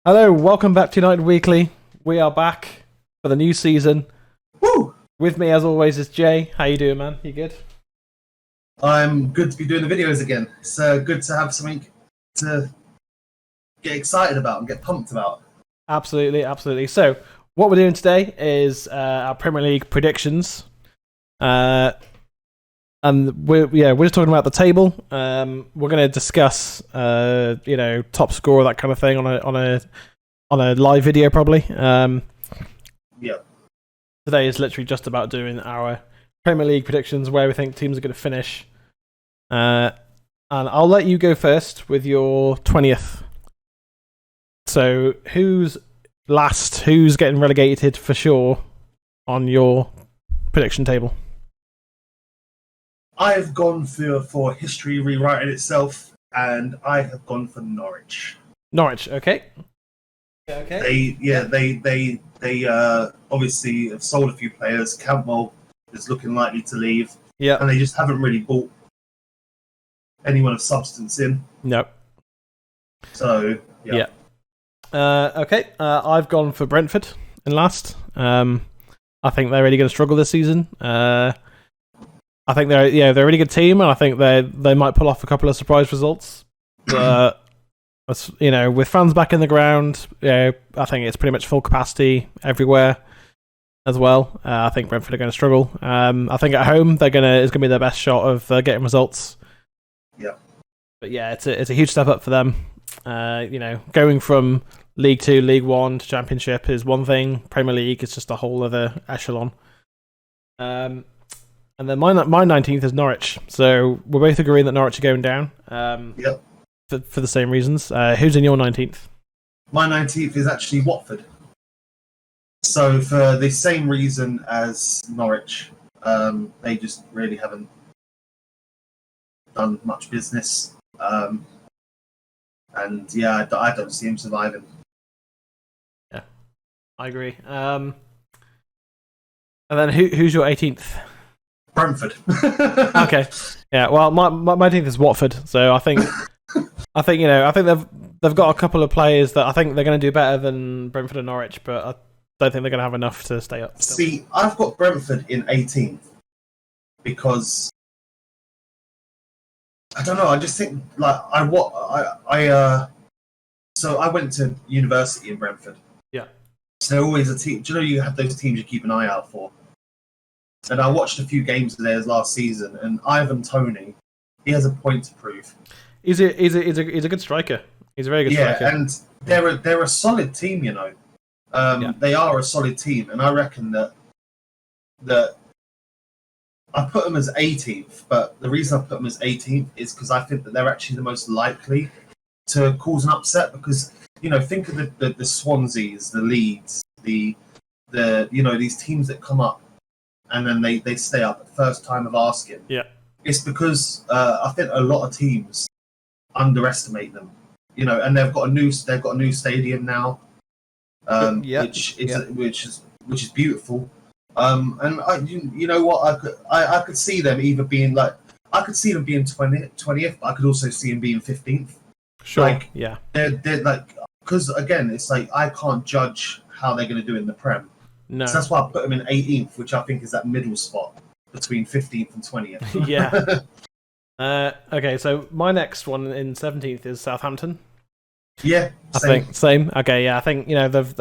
Hello, welcome back to United Weekly. We are back for the new season. Woo! With me, as always, is Jay. How you doing, man? You good? I'm good to be doing the videos again. It's good to have something to get excited about and get pumped about. Absolutely, absolutely. So, what we're doing today is our Premier League predictions. And we're just talking about the table. We're going to discuss, top score, that kind of thing on a live video probably. Yeah. Today is literally just about doing our Premier League predictions, where we think teams are going to finish. And I'll let you go first with your 20th. So who's last? Who's getting relegated for sure on your prediction table? I have gone for history rewriting itself, and I have gone for Norwich. Norwich, okay. Okay. They obviously have sold a few players. Campbell is looking likely to leave. Yeah. And they just haven't really bought anyone of substance in. No. So, yeah. Okay. I've gone for Brentford in last. I think they're really going to struggle this season. I think they're a really good team, and I think they might pull off a couple of surprise results. But with fans back in the ground, I think it's pretty much full capacity everywhere as well. I think Brentford are going to struggle. I think at home it's going to be their best shot of getting results. Yeah. But yeah, it's a huge step up for them. Going from League 2, League 1 to Championship is one thing. Premier League is just a whole other echelon. And then my 19th is Norwich. So we're both agreeing that Norwich are going down. Yep. For the same reasons. Who's in your 19th? My 19th is actually Watford. So for the same reason as Norwich, they just really haven't done much business. And yeah, I don't see him surviving. Yeah, I agree. And then who's your 18th? Brentford. Okay. Yeah. Well, my 18th is Watford. So I think they've got a couple of players that I think they're going to do better than Brentford and Norwich, but I don't think they're going to have enough to stay up. Still. See, I've got Brentford in 18th because I don't know. I just think so I went to university in Brentford. Yeah. So they're always a team. Do you know you have those teams you keep an eye out for? And I watched a few games of theirs last season, and Ivan Toney, he has a point to prove. He's a good striker. He's a very good striker. Yeah, and they're a solid team, you know. They are a solid team, and I reckon that I put them as 18th, but the reason I put them as 18th is because I think that they're actually the most likely to cause an upset. Because think of the Swanseas, the Leeds, the these teams that come up and then they stay up at the first time of asking. Yeah, it's because I think a lot of teams underestimate them, and they've got a new stadium now, which is beautiful. And I could see them either being I could see them being 20th, but I could also see them being 15th. Sure. They're because again, it's I can't judge how they're going to do in the Prem. No. So that's why I put them in 18th, which I think is that middle spot between 15th and 20th. Yeah. Okay, so my next one in 17th is Southampton. Yeah, I think same. Okay, yeah, I think they've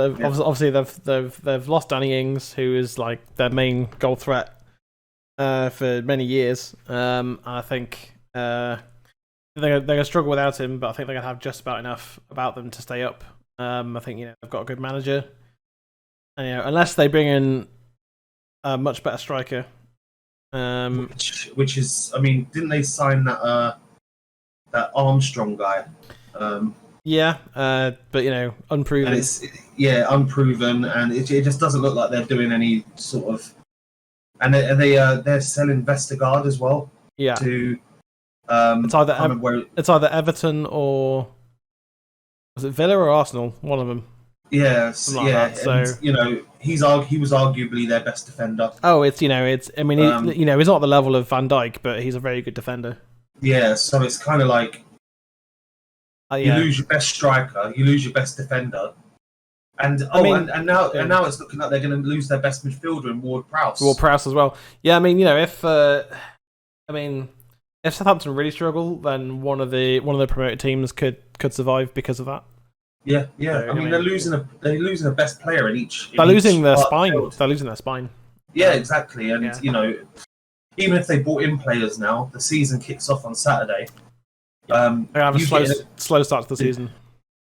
lost Danny Ings, who is their main goal threat for many years. I think they're gonna struggle without him, but I think they're gonna have just about enough about them to stay up. I think they've got a good manager, and unless they bring in a much better striker. Which is, I mean, didn't they sign that Armstrong guy? Yeah, but unproven. And it's unproven, and it just doesn't look like they're doing any sort of. And they're selling Vestergaard as well. Yeah. To it's either Everton or was it Villa or Arsenal? One of them. Yes, yeah. So and, he was arguably their best defender. Oh, it's. I mean, he's not the level of Van Dijk, but he's a very good defender. Yeah, so it's kind of You lose your best striker, you lose your best defender, and now it's looking like they're going to lose their best midfielder in Ward Prowse. Ward Prowse as well. Yeah, I mean, if Southampton really struggle, then one of the promoted teams could survive because of that. Yeah. So, I mean, they're losing a best player in each. They're losing their spine. They're losing their spine. Yeah, exactly. And even if they brought in players now, the season kicks off on Saturday. They have a slow start to the season.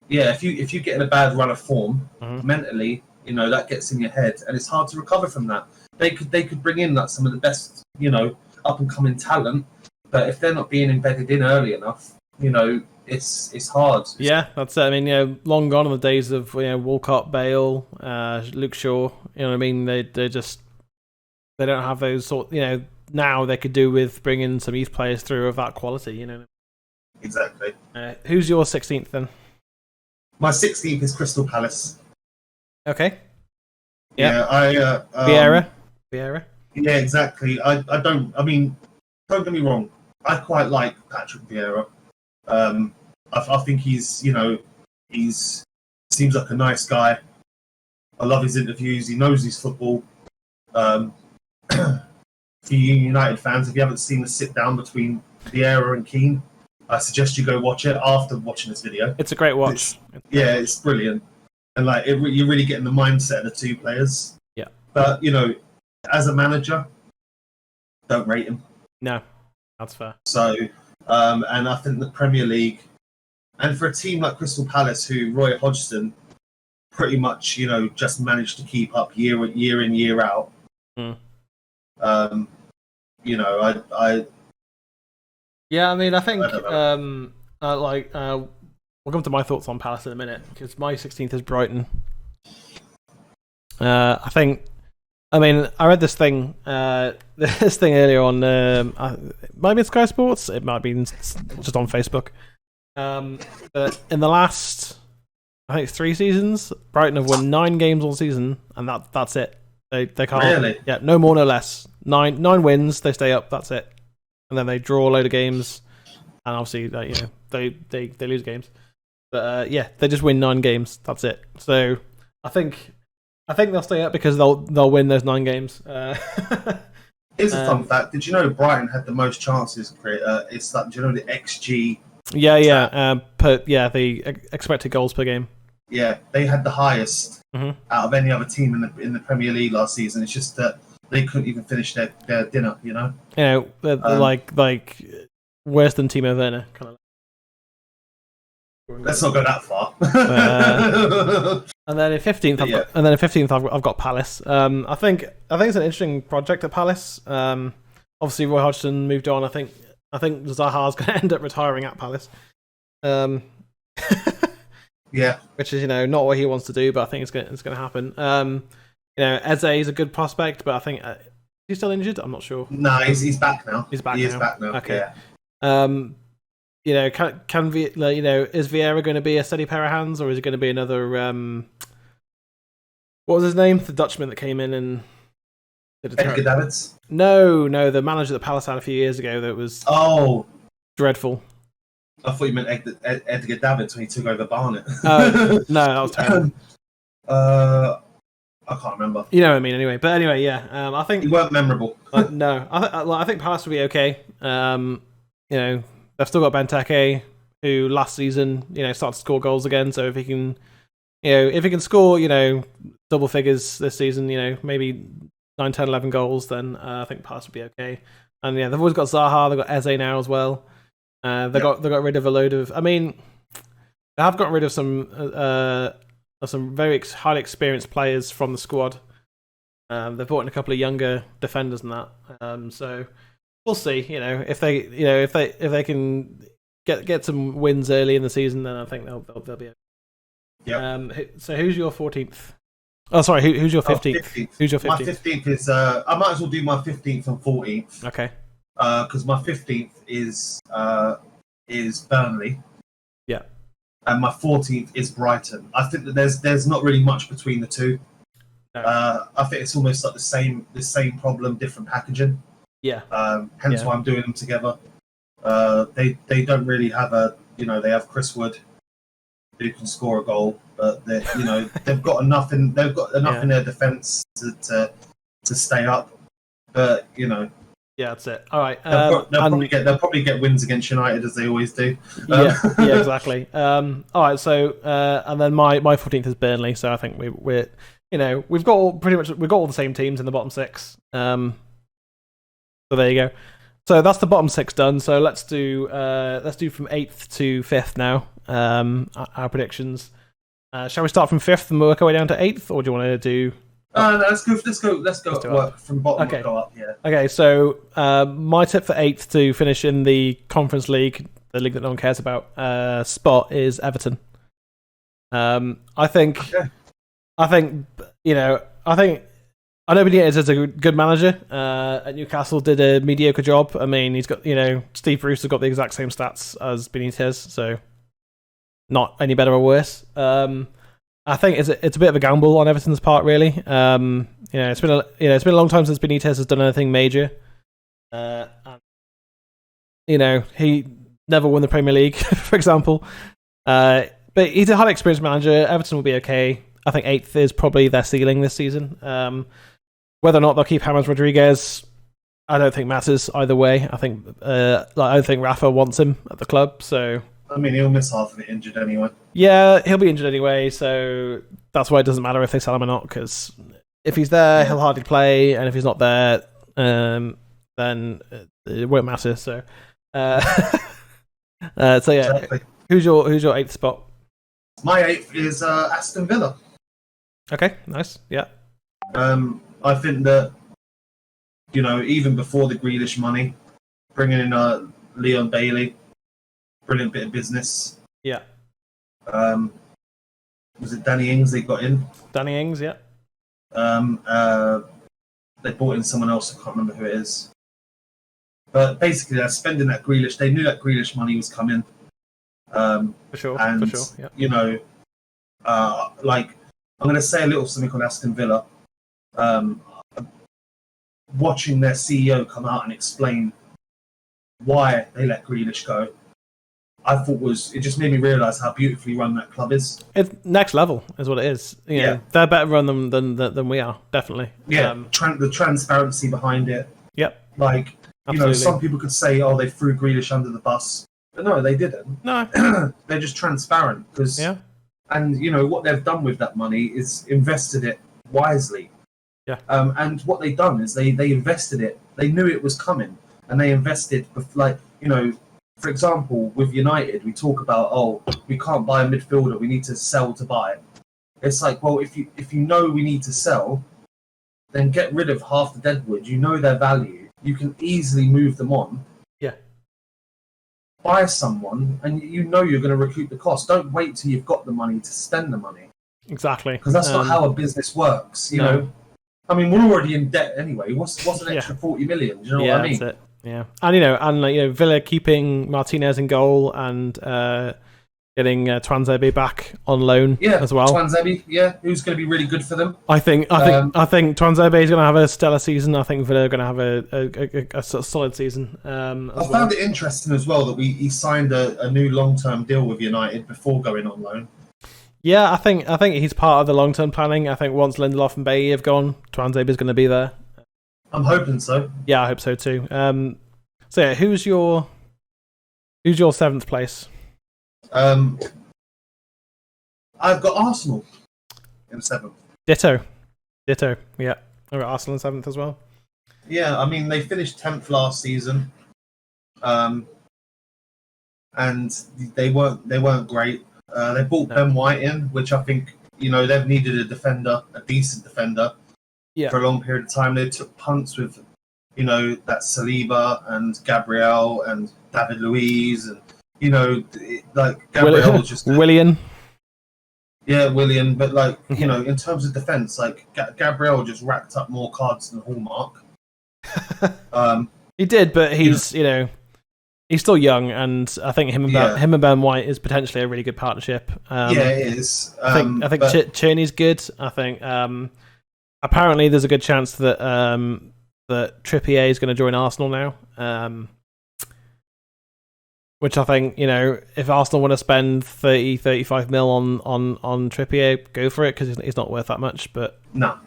Yeah, if you get in a bad run of form, mentally, that gets in your head, and it's hard to recover from that. They could bring in some of the best, up and coming talent, but if they're not being embedded in early enough, it's hard. Yeah, that's it. I mean, long gone are the days of Walcott, Bale, Luke Shaw. You know what I mean? They don't have those sort. Now they could do with bringing some youth players through of that quality. Exactly. Who's your 16th then? My 16th is Crystal Palace. Okay. Yeah, Vieira. Yeah, exactly. Don't get me wrong. I quite like Patrick Vieira. I think he's seems like a nice guy. I love his interviews. He knows his football. For you United fans, if you haven't seen the sit down between Vieira and Keane, I suggest you go watch it after watching this video. It's a great watch. It's brilliant, and you're really getting the mindset of the two players. Yeah, but as a manager, don't rate him. No, that's fair. So, and I think the Premier League, and for a team like Crystal Palace, who Roy Hodgson pretty much just managed to keep up year in year out. Yeah, I mean, I think we'll come to my thoughts on Palace in a minute because my 16th is Brighton. I read this thing earlier on. It might be Sky Sports. It might be just on Facebook. But in the last, I think 3 seasons, Brighton have won 9 games all season, and that's it. They can't. Really? Yeah, no more, no less. 9 wins, they stay up. That's it. And then they draw a load of games, and obviously, they lose games. But they just win 9 games. That's it. So I think they'll stay up because they'll win those 9 games. Here's a fun fact: did you know Brighton had the most chances? It's do you know the XG? Yeah. The expected goals per game. Yeah, they had the highest out of any other team in the Premier League last season. It's just that they couldn't even finish their dinner. Like worse than Timo Werner, kind of. Let's not go that far. And then in 15th, I've got Palace. I think it's an interesting project at Palace. Obviously, Roy Hodgson moved on. I think Zaha's going to end up retiring at Palace. Yeah, which is not what he wants to do, but I think it's going to happen. Eze is a good prospect, but I think he's still injured. I'm not sure. No, he's back now. He is back now. Okay. Yeah. Is Vieira going to be a steady pair of hands, or is it going to be another? What was his name? The Dutchman that came in and Edgar Davids? No, the manager that Palace had a few years ago that was dreadful. I thought you meant Edgar Davids when he took over Barnet. No, that was terrible. I can't remember. You know what I mean, anyway. But anyway, yeah. I think you weren't memorable. No, I think Palace will be okay. They've still got Benteke, who last season, started to score goals again. So if he can score, double figures this season, maybe 9, 10, 11 goals, then I think Palace will be okay. And they've always got Zaha, they've got Eze now as well. They got rid of a load of. I mean, they have got rid of some very highly experienced players from the squad. They've brought in a couple of younger defenders and that. So we'll see. If they can get some wins early in the season, then I think they'll be okay. Yeah. So who's your 14th? Oh, sorry. Who's your 15th? 15th. Who's your 15th? My 15th is. I might as well do my 15th and 14th. Okay. Because my 15th is Burnley. Yeah. And my 14th is Brighton. I think that there's not really much between the two. No. I think it's almost like the same problem, different packaging. Yeah. Hence why I'm doing them together. They don't really have they have Chris Wood, who can score a goal, but they've got enough in their defence to stay up. But yeah, that's it. All right, they'll probably get wins against United as they always do. Yeah, exactly. All right, so and then my 14th is Burnley, so I think we've got all the same teams in the bottom six. So there you go. So that's the bottom six done. So let's do from 8th to 5th now. Our predictions. Shall we start from 5th and work our way down to 8th, or do you want to do? Let's go work from bottom. Okay. Go up. Yeah. Okay. So my tip for 8th to finish in the Conference League, the league that no one cares about, spot is Everton. I think I know Benitez is a good manager. At Newcastle, did a mediocre job. I mean, he's got Steve Bruce has got the exact same stats as Benitez, so not any better or worse. I think it's a bit of a gamble on Everton's part, really. It's been a long time since Benitez has done anything major. He never won the Premier League, for example. But he's a highly experienced manager. Everton will be okay. I think 8th is probably their ceiling this season. Whether or not they'll keep James Rodriguez, I don't think matters either way. I think I don't think Rafa wants him at the club, so I mean he'll miss half of it injured anyway. Yeah, he'll be injured anyway, so that's why it doesn't matter if they sell him or not. Because if he's there, he'll hardly play, and if he's not there, then it won't matter. So, Exactly. Who's your 8th spot? My 8th is Aston Villa. Okay, nice. Yeah. I think that even before the Grealish money, bringing in Leon Bailey, brilliant bit of business. Yeah. Was it Danny Ings they got in? Danny Ings, yeah. They brought in someone else. I can't remember who it is. But basically, they're spending that Grealish. They knew that Grealish money was coming. For sure. Yeah. I'm going to say a little something on Aston Villa. Watching their CEO come out and explain why they let Grealish go, I thought it just made me realise how beautifully run that club is. It's next level, is what it is. They're better run than we are, definitely. Yeah, the transparency behind it. Yep. Absolutely. Some people could say, "Oh, they threw Grealish under the bus," but no, they didn't. No, they're just transparent and what they've done with that money is invested it wisely. Yeah. And what they've done is they invested it. They knew it was coming, and they invested for example, with United, we talk about, we can't buy a midfielder, we need to sell to buy. It's like, well, if you know we need to sell, then get rid of half the deadwood. You know their value. You can easily move them on. Yeah. Buy someone, and you're going to recoup the cost. Don't wait till you've got the money to spend the money. Exactly. Because that's not how a business works. You know. I mean, we're already in debt anyway. What's an extra 40 million? Do you know what I mean? That's it. Yeah, and Villa keeping Martinez in goal and getting Twanzebe back on loan as well. Twanzebe, who's going to be really good for them. I think Twanzebe is going to have a stellar season. I think Villa are going to have a solid season. I found it interesting as well that he signed a new long-term deal with United before going on loan. Yeah, I think he's part of the long-term planning. I think once Lindelof and Bailly have gone, Twanzebe is going to be there. I'm hoping so. Yeah, I hope so too. Who's your 7th place? I've got Arsenal in 7th. Ditto. Yeah, I've got Arsenal in 7th as well. Yeah, I mean they finished 10th last season, and they weren't great. They brought Ben White in, which I think they've needed a decent defender. Yeah. For a long period of time, they took punts with, that Saliba and Gabriel and David Luiz and Gabriel was just Willian. Yeah, Willian, but in terms of defense, Gabriel just racked up more cards than Hallmark. He did, but he's still young, and I think him and Ben White is potentially a really good partnership. It is. I think Tierney's good. I think. Apparently, there's a good chance that that Trippier is going to join Arsenal now. Which I think, if Arsenal want to spend 30, 35 mil on Trippier, go for it because he's not worth that much. But nah.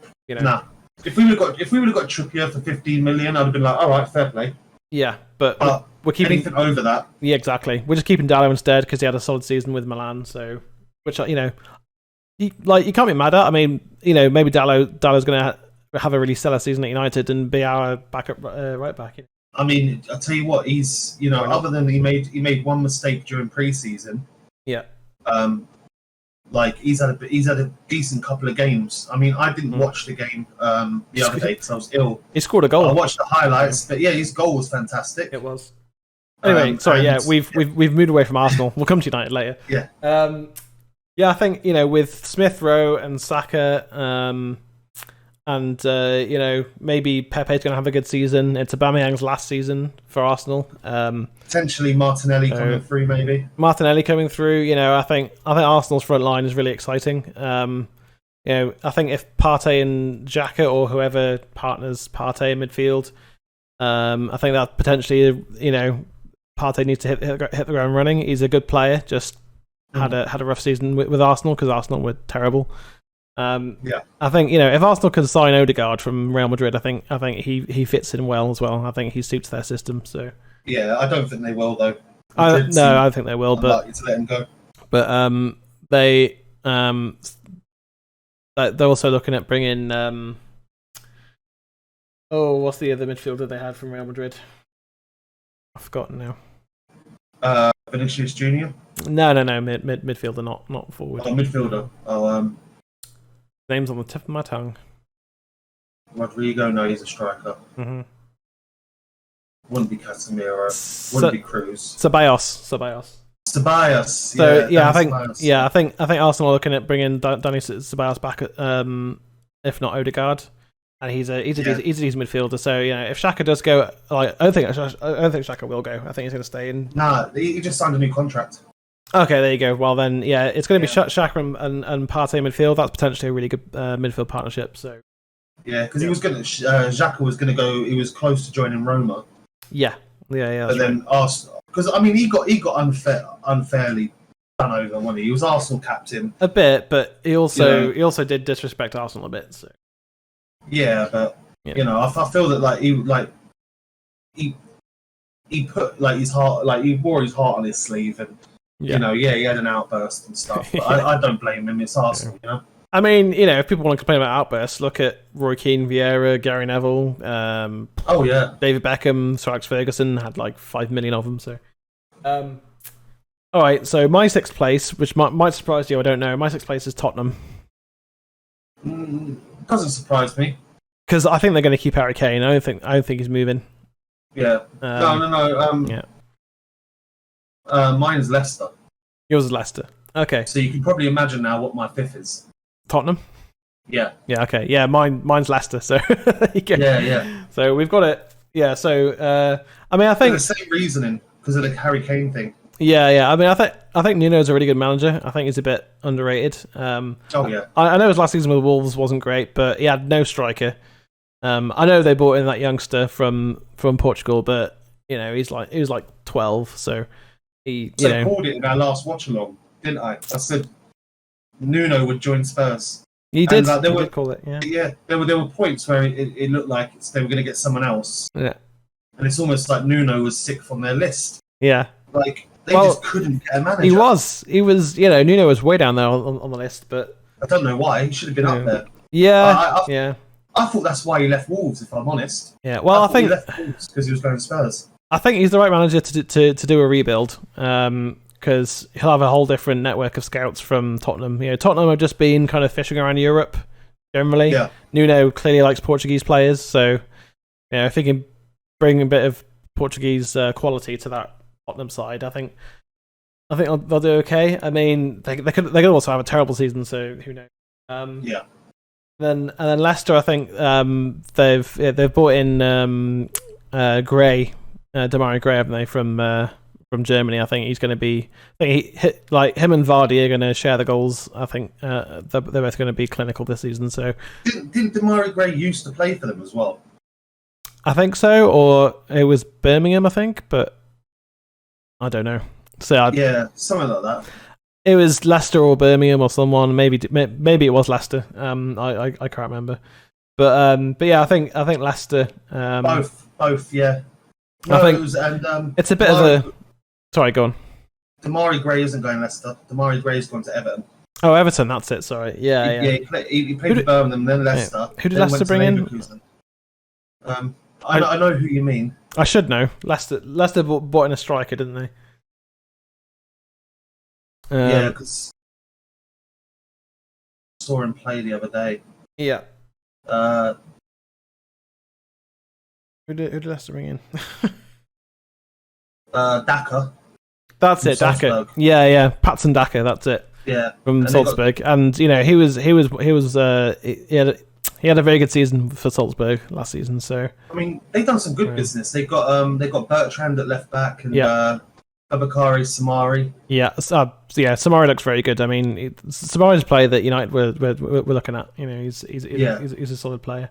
If we would have got Trippier for 15 million, I'd have been like, all right, fair play. Yeah, but we're keeping anything over that. Yeah, exactly. We're just keeping Dallo instead because he had a solid season with Milan. So, which you can't be mad at. I mean, maybe Dallo's going to have a really stellar season at United and be our backup right back. I mean, I'll tell you what, he's other than he made one mistake during pre-season. Yeah. He's had a decent couple of games. I mean, I didn't watch the game the other day because I was ill. He scored a goal. I watched the highlights, but yeah, his goal was fantastic. It was. Anyway, we've moved away from Arsenal. We'll come to United later. Yeah. I think with Smith Rowe and Saka, and maybe Pepe's going to have a good season. It's Aubameyang's last season for Arsenal. Potentially Martinelli coming through, maybe. Martinelli coming through. I think Arsenal's front line is really exciting. I think if Partey and Xhaka or whoever partners Partey in midfield, I think that potentially Partey needs to hit the ground running. He's a good player. Just had a rough season with Arsenal because Arsenal were terrible. I think if Arsenal can sign Odegaard from Real Madrid, I think he fits in well as well. I think he suits their system. So yeah, I don't think they will though. I don't think they will. But to let him go. But they're also looking at bringing what's the other midfielder they had from Real Madrid? I've forgotten now. Vinicius Junior. No, midfielder, not forward. Oh, midfielder. Name's on the tip of my tongue. Rodrigo, no, he's a striker. Mm-hmm. Wouldn't be Casemiro. Wouldn't be Cruz. Ceballos. So I think Arsenal are looking at bringing Dani Ceballos back, if not Odegaard, and he's a decent midfielder. So if Xhaka does go, I don't think Xhaka will go. I think he's going to stay in. Nah, he just signed a new contract. Okay, there you go. Well then, it's going to be Xhaka and Partey midfield. That's potentially a really good midfield partnership. So yeah, because he was going to Xhaka was going to go. He was close to joining Roma. Yeah. But then Arsenal, because I mean, he got unfairly done over, wasn't he? He was Arsenal captain a bit, but he also did disrespect Arsenal a bit. So yeah, but I feel that he put his heart, he wore his heart on his sleeve, and he had an outburst and stuff. But I don't blame him. It's Arsenal, I mean, if people want to complain about outbursts, look at Roy Keane, Vieira, Gary Neville. David Beckham, Sir Alex Ferguson had 5 million of them. So, all right. So my sixth place, which might surprise you, I don't know. My sixth place is Tottenham. Doesn't surprise me because I think they're going to keep Harry Kane. I don't think he's moving. Yeah. No. Mine's Leicester. Yours is Leicester. Okay. So you can probably imagine now what my fifth is. Tottenham? Yeah. Yeah, okay. Yeah, mine's Leicester, so there you go. Yeah. So we've got it. Yeah, so I think the same reasoning because of the Harry Kane thing. Yeah. I mean, I think Nuno's a really good manager. I think he's a bit underrated. I know his last season with the Wolves wasn't great, but he had no striker. I know they brought in that youngster from Portugal, but he was 12, so he. I called it in our last watch along, didn't I? I said Nuno would join Spurs. You did. You did call it. Yeah. Yeah. There were points where it looked like they were going to get someone else. Yeah. And it's almost like Nuno was sick from their list. Yeah. They just couldn't get a manager. He was. Nuno was way down there on the list, but I don't know why. He should have been up there. Yeah. I thought that's why he left Wolves, if I'm honest. Yeah. Well, I think he left Wolves because he was going to Spurs. I think he's the right manager to do a rebuild. Because he'll have a whole different network of scouts from Tottenham. Tottenham have just been kind of fishing around Europe generally. Yeah. Nuno clearly likes Portuguese players, so if he can bring a bit of Portuguese quality to that Tottenham side, I think they'll do okay. I mean, they could also have a terrible season, so who knows? Then Leicester, I think they've brought in Gray, Demarai Gray, haven't they, from Germany. I think he's going to be. Him and Vardy are going to share the goals. I think they're both going to be clinical this season. So didn't Demarai Gray used to play for them as well? I think so, or it was Birmingham. I think, but I don't know. So yeah, something like that. It was Leicester or Birmingham or someone. Maybe it was Leicester. I can't remember. But yeah, I think Leicester. Both, yeah. No, I think it's a bit of a. Sorry, go on. Damari Gray isn't going Leicester. Damari Gray is going to Everton. Oh, Everton. That's it. Sorry. Yeah. He played for Birmingham, then Leicester. Who did Leicester bring in? I know who you mean. I should know. Leicester bought in a striker, didn't they? Yeah, because I saw him play the other day. Yeah. Who did Leicester bring in? Daka. That's it, Daka. Yeah. Patson Daka. That's it. Yeah. From Salzburg, and he had a very good season for Salzburg last season. So I mean, they've done some good business. They got Bertrand at left back and Abakari Samari. Yeah, Samari looks very good. I mean, Samari's a player that United we're looking at. He's a solid player.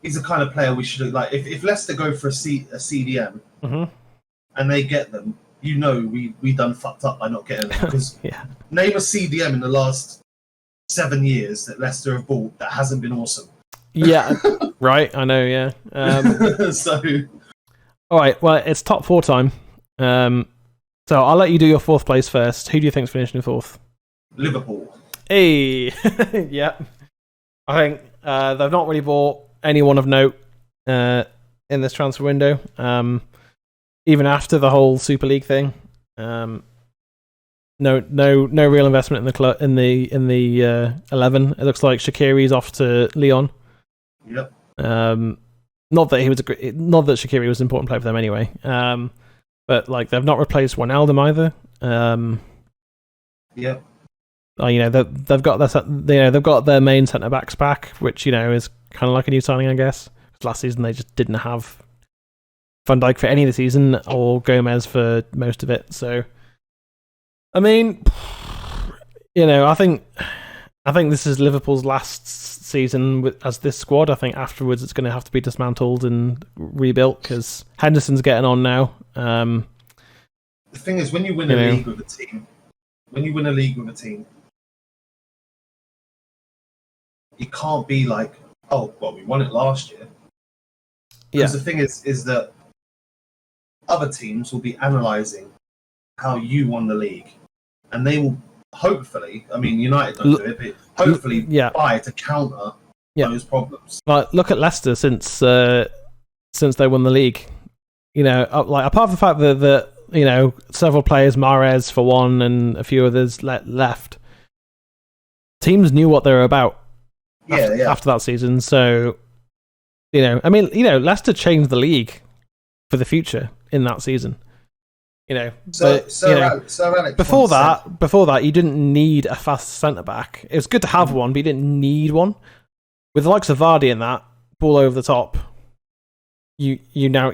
He's the kind of player we should like. If Leicester go for a CDM and they get them, we done fucked up by not getting them. Because name a CDM in the last 7 years that Leicester have bought that hasn't been awesome. Yeah, right. I know. Yeah. So, all right. Well, it's top 4 time. So I'll let you do your 4th place first. Who do you think's finishing in 4th? Liverpool. Hey, yeah. I think they've not really bought anyone of note in this transfer window. Even after the whole Super League thing, no real investment in the club in the 11. It looks like Shaqiri's off to Lyon. Yep. Not that Shaqiri was an important player for them anyway. But like they've not replaced Wijnaldum either. Yep. They've got their main centre backs back, which is kind of like a new signing, I guess. Because last season they just didn't have Van Dijk for any of the season or Gomez for most of it. So, I mean, I think this is Liverpool's last season as this squad. I think afterwards it's going to have to be dismantled and rebuilt because Henderson's getting on now. The thing is, when you win a league with a team, you can't be like, oh, well, we won it last year. Because the thing is that other teams will be analysing how you won the league, and they will hopefully, I mean, United don't do it, but hopefully buy to counter those problems. Like, look at Leicester since they won the league. Like apart from the fact that several players, Mahrez for one, and a few others left, teams knew what they were about. After that season, so Leicester changed the league for the future in that season. Before that, you didn't need a fast centre back. It was good to have one, but you didn't need one. With the likes of Vardy and that ball over the top, you now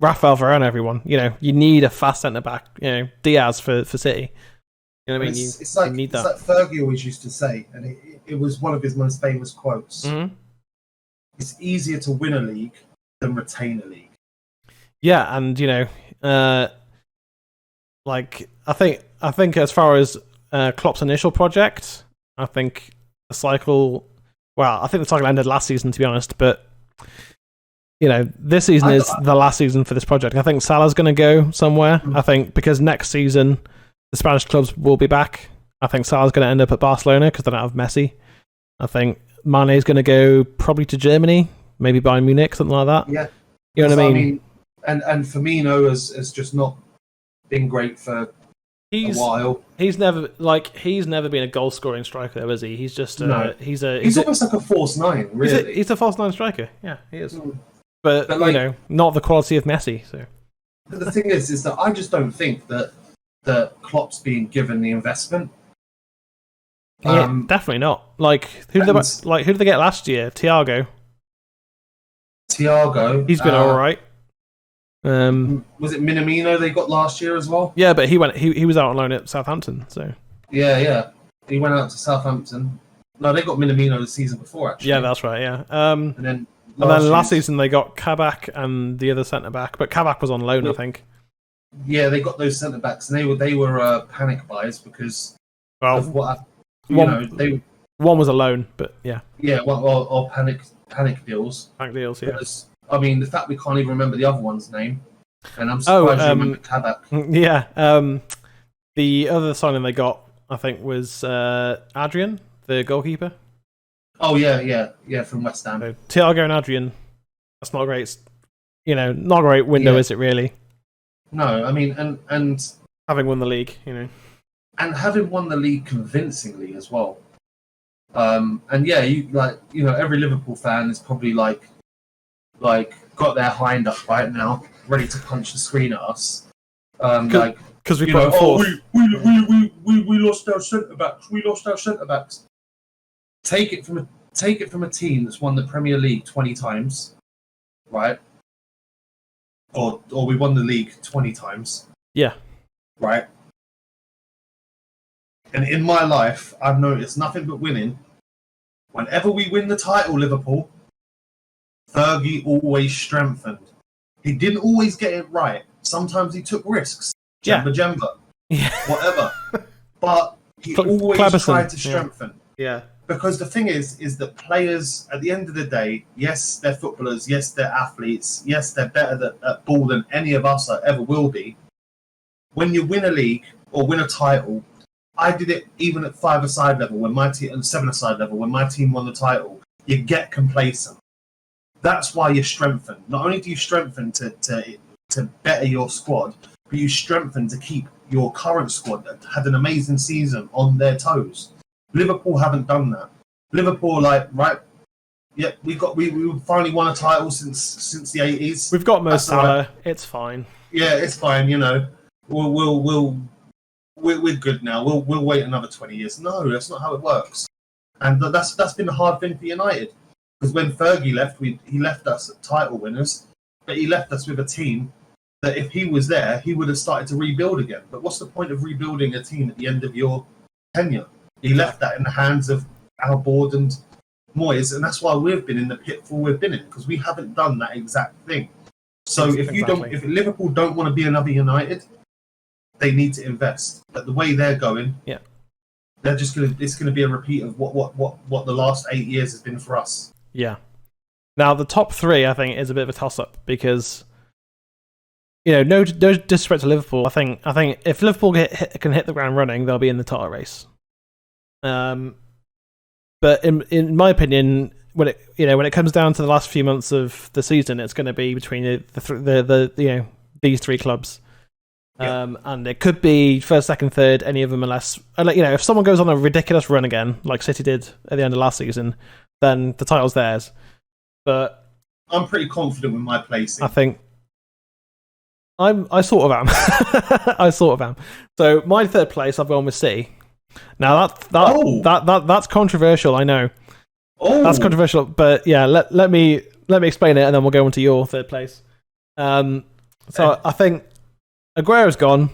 Rafael Varane, everyone. You need a fast centre back. Diaz for City. You know what I mean? You need that. It's like Fergie always used to say, and it was one of his most famous quotes. Mm-hmm. It's easier to win a league than retain a league. Yeah, and like I think as far as Klopp's initial project, I think the cycle. Well, I think the cycle ended last season, to be honest, but. This season is the last season for this project. I think Salah's going to go somewhere. I think because next season the Spanish clubs will be back. I think Salah's going to end up at Barcelona because they don't have Messi. I think Mane's going to go probably to Germany, maybe Bayern Munich, something like that. Yeah, you know what I mean. And Firmino has just not been great for a while. He's never been a goal scoring striker, though, is he? He's just he's almost like a false 9. Really, he's a false 9 striker. Yeah, he is. But not the quality of Messi. So, but the thing is that I just don't think that Klopp's being given the investment. Definitely not. Like who did they get last year? Thiago. He's been all right. Was it Minamino they got last year as well? Yeah, but he was out on loan at Southampton. So yeah, he went out to Southampton. No, they got Minamino the season before actually. Yeah, that's right. Yeah, and then last season they got Kabak and the other centre back, but Kabak was on loan, I think. Yeah, they got those centre backs, and they were panic buys because of what one was a loan, but yeah, or panic deals. Panic deals, yeah. Because, I mean, the fact we can't even remember the other one's name, and I'm surprised you remember Kabak. Yeah, the other signing they got, I think, was Adrian, the goalkeeper. Oh yeah, from West Ham. So, Thiago and Adrian. That's not a great, not a great window, is it really? No, I mean, and having won the league, and having won the league convincingly as well. And yeah, every Liverpool fan is probably like got their hind up right now, ready to punch the screen at us. Because we put fourth. We lost our centre backs. We lost our centre backs. Take it from a team that's won the Premier League 20 times, right? Or we won the league 20 times. Yeah. Right. And in my life, I've noticed nothing but winning. Whenever we win the title, Liverpool, Fergie always strengthened. He didn't always get it right. Sometimes he took risks. Jemba. Yeah. Whatever. But he always tried to strengthen. Yeah. Because the thing is that players, at the end of the day, yes, they're footballers, yes, they're athletes, yes, they're better at ball than any of us ever will be. When you win a league or win a title, I did it even at 5-a-side level, when my team, and 7-a-side level, when my team won the title, you get complacent. That's why you strengthen. Not only do you strengthen to better your squad, but you strengthen to keep your current squad that had an amazing season on their toes. Liverpool haven't done that. Liverpool, we finally won a title since the 80s. We've got Mo Salah. Right. It's fine. Yeah, it's fine. We're good now. We'll wait another 20 years. No, that's not how it works. And that's been the hard thing for United, because when Fergie left, he left us title winners, but he left us with a team that if he was there, he would have started to rebuild again. But what's the point of rebuilding a team at the end of your tenure? He left that in the hands of Al Board and Moyes, and that's why we've been in the pitfall we've been in, because we haven't done that exact thing. So if Liverpool don't want to be another United, they need to invest. But the way they're going, they're just it's gonna be a repeat of what the last 8 years has been for us. Yeah. Now the top three, I think, is a bit of a toss-up because, no disrespect to Liverpool. I think if Liverpool can hit the ground running, they'll be in the title race. But in my opinion, when it comes down to the last few months of the season, it's going to be between these three clubs. And it could be first, second, third, any of them, unless if someone goes on a ridiculous run again, like City did at the end of last season, then the title's theirs. But I'm pretty confident with my placing. I think I sort of am. I sort of am. So my third place, I've gone with City. Now that's controversial. I know. That's controversial, but yeah, let me explain it, and then we'll go on to your third place. So I think Aguero's gone,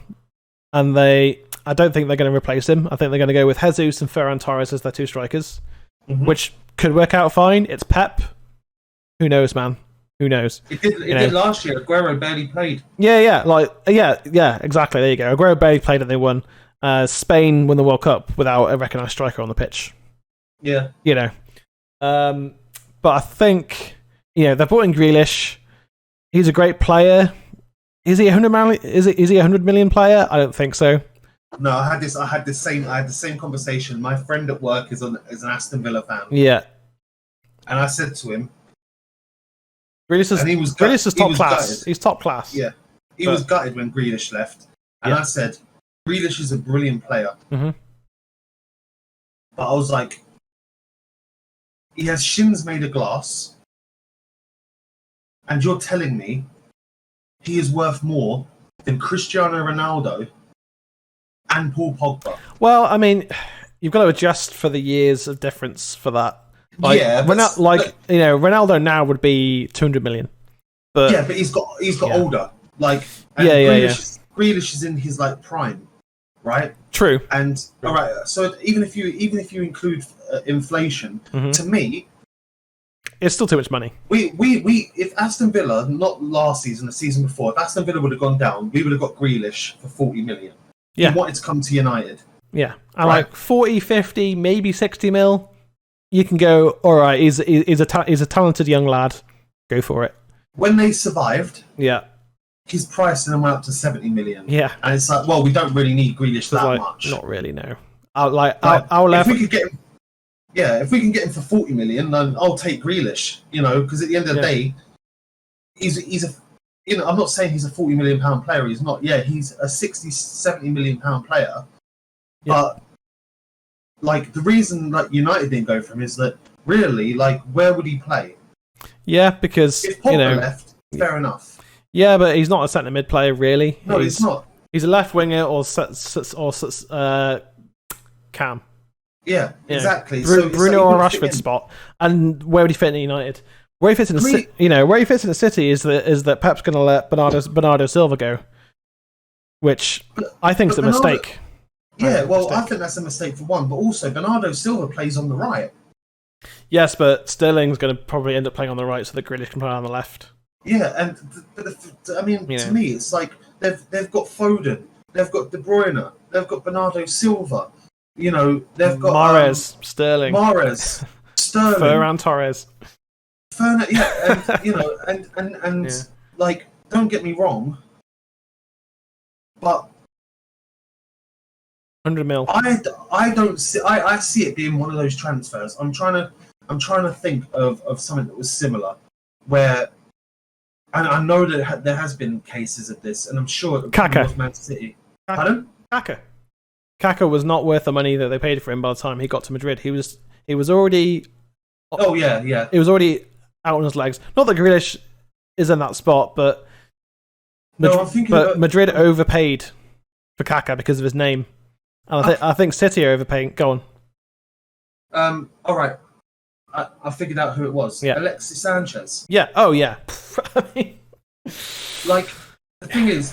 and I don't think they're going to replace him. I think they're going to go with Jesus and Ferran Torres as their two strikers, which could work out fine. It's Pep. Who knows, man? Who knows? It did last year. Aguero barely played. Yeah, exactly. There you go. Aguero barely played, and they won. Spain won the World Cup without a recognised striker on the pitch. Yeah. But I think, they brought in Grealish. He's a great player. Is he 100 million? Is he 100 million player? I don't think so. No, I had the same conversation. My friend at work is an Aston Villa fan. Yeah. And I said to him, Grealish is top class. Gutted. He's top class. Yeah. He was gutted when Grealish left. And I said, Grealish is a brilliant player. Mm-hmm. But I was like, he has shins made of glass, and you're telling me he is worth more than Cristiano Ronaldo and Paul Pogba? Well, I mean, you've got to adjust for the years of difference for that. Ronaldo now would be 200 million. But he's got older. Grealish is in his prime. Right. True. And all right. So even if you include inflation, to me, It's still too much money. If Aston Villa, not last season, the season before, if Aston Villa would have gone down, we would have got Grealish for 40 million. Yeah. He wanted to come to United. Yeah. And like 40, 50, maybe 60 mil, you can go, all right, he's a talented young lad. Go for it. When they survived, yeah, his price then went up to 70 million. Yeah. And it's like, well, we don't really need Grealish that much. Not really, no. If we could get him, if we can get him for 40 million, then I'll take Grealish, because at the end of the day, he's a, I'm not saying he's a 40 million pound player. He's not. Yeah, he's a 60, 70 million pound player. Yeah. But like the reason like United didn't go for him is that really, like, where would he play? Yeah, because if Pogba left, fair enough. Yeah, but he's not a centre mid player really. No, he's not. He's a left winger or cam. Yeah, exactly. Bruno or Rashford's spot, and where would he fit in United? Where he fits in where he fits in the City is that Pep's going to let Bernardo Silva go, which I think is a mistake. Yeah, I think that's a mistake for one, but also Bernardo Silva plays on the right. Yes, but Sterling's going to probably end up playing on the right, so that Grealish can play on the left. Yeah, and to me, it's like they've got Foden, they've got De Bruyne, they've got Bernardo Silva. They've got Mahrez, Sterling, Ferran Torres. Like, don't get me wrong, but 100 mil. I don't see. I see it being one of those transfers. I'm trying to think of something that was similar, where, and I know that there has been cases of this, and I'm sure Kaka. Man City. Pardon? Kaka was not worth the money that they paid for him by the time he got to Madrid. He was already. Oh yeah. He was already out on his legs. Not that Grealish is in that spot, but Madrid overpaid for Kaka because of his name. And I think City are overpaying. Go on. All right. I figured out who it was. Yeah. Alexis Sanchez. Yeah. Oh yeah. Like, the thing is